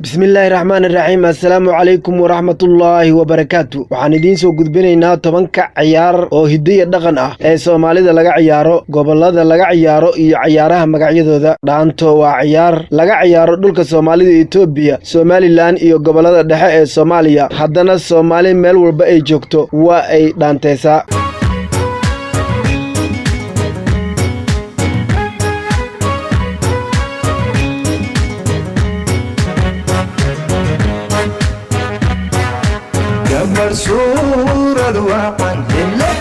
بسم الله الرحمن الرحيم. السلام عليكم ورحمة الله وبركاته. waxaan idiin soo gudbinaynaa 10 ciyaar oo hidiyo dhaqan ah ee Soomaalida laga ciyaaro, gobolada laga ciyaaro iyo ciyaaraha magacyadooda. Dhaanto waa ciyaar laga ciyaaro dhulka Soomaalida, Itoobiya, Somaliland iyo gobolada dhexe ee Soomaaliya. Haddana Soomaali meel walba ay joogto waa ay dhaanteysaa. مرسول الوطن لله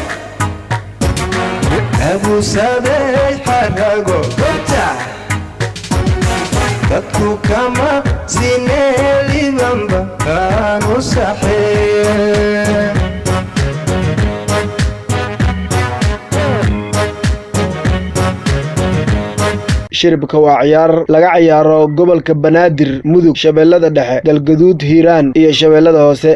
أبو سبيل حرقو قطع تدكو كما زينيلي بمبا كانوا صحيح shiribka waa ciyaar laga ciyaaro gobolka Banaadir, Mudug, Shabeellada Dhexe, Galgaduud, Hiiraan iyo Shabeellada Hoose.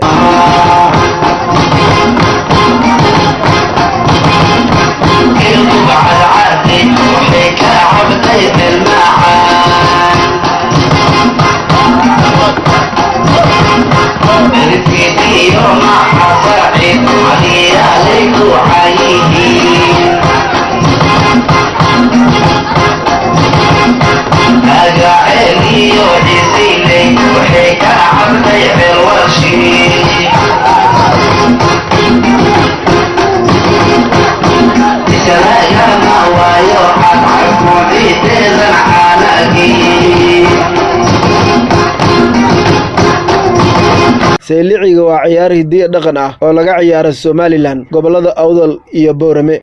Seeliciga waa ciyaar hidiyo dhaqan ah oo laga ciyaaro Somaliland, gobolada Awdal iyo Boorame.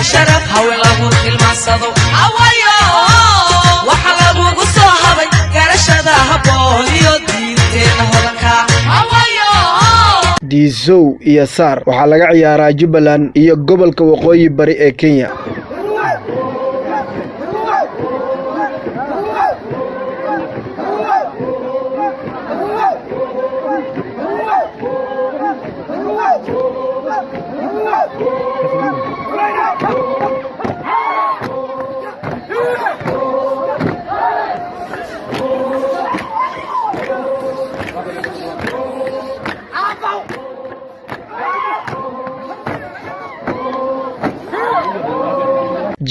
شرف حولهم المعصدو عوايو وحلبو قصوها قرشدا هبوليو دينتين هدكا عوايو ديزو iyo saar waxaa laga ciyaaraa Jubbaland iyo gobolka waqooyi bari ee Kenya.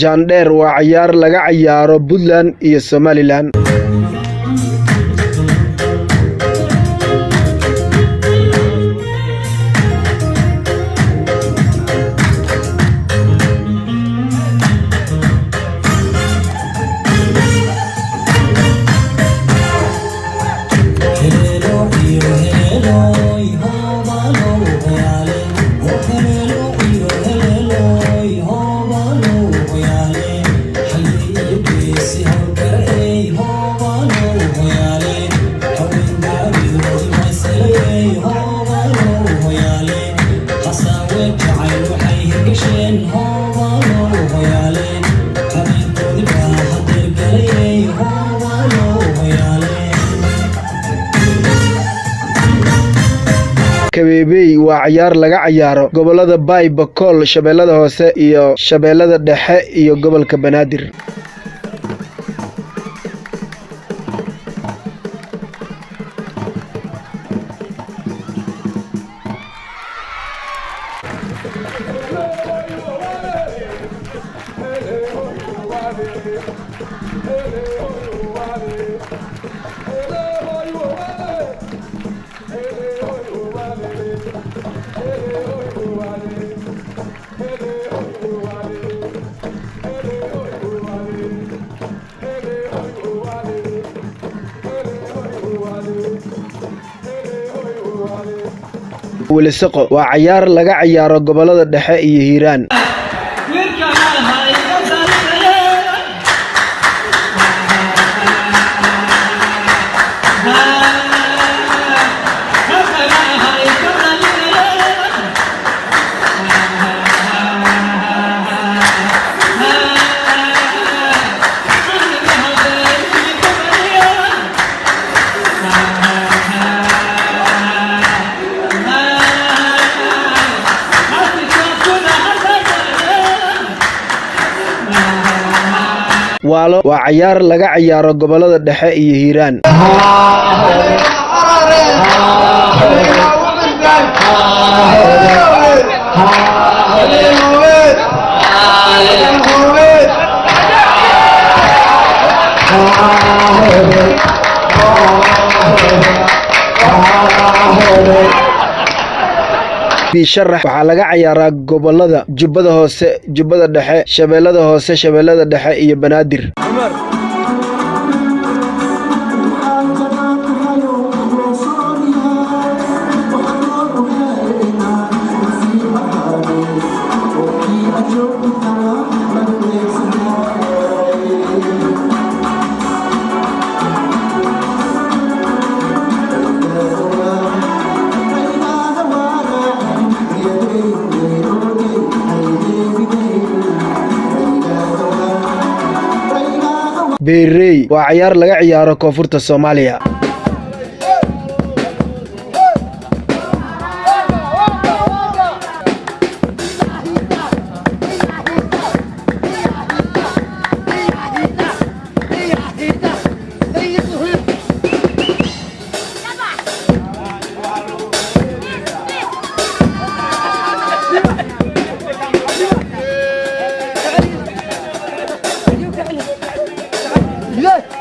Jandheer waa ciyaar laga ciyaaro Puntland iyo Somaliland. Kabeebey waa ciyaar laga ciyaaro gobolada Bay, Bakool, Shabeellada Hoose iyo Shabeellada Dhexe iyo gobolka Banaadir. Welisaqo waa ciyaar laga ciyaaro gobolada dhexe iyo Hiiraan. waalo waa cayaar laga ciyaaro gobolada dhexe iyo hiiraan. Bisharax waxaa laga ciyaaraa gobolada Jubbada Hoose, Jubbada Dhexe, Shabeellada Hoose, Shabeellada Dhexe iyo Banaadir. Beerey waa cayaar laga ciyaaro koonfurta Soomaaliya. Yeah.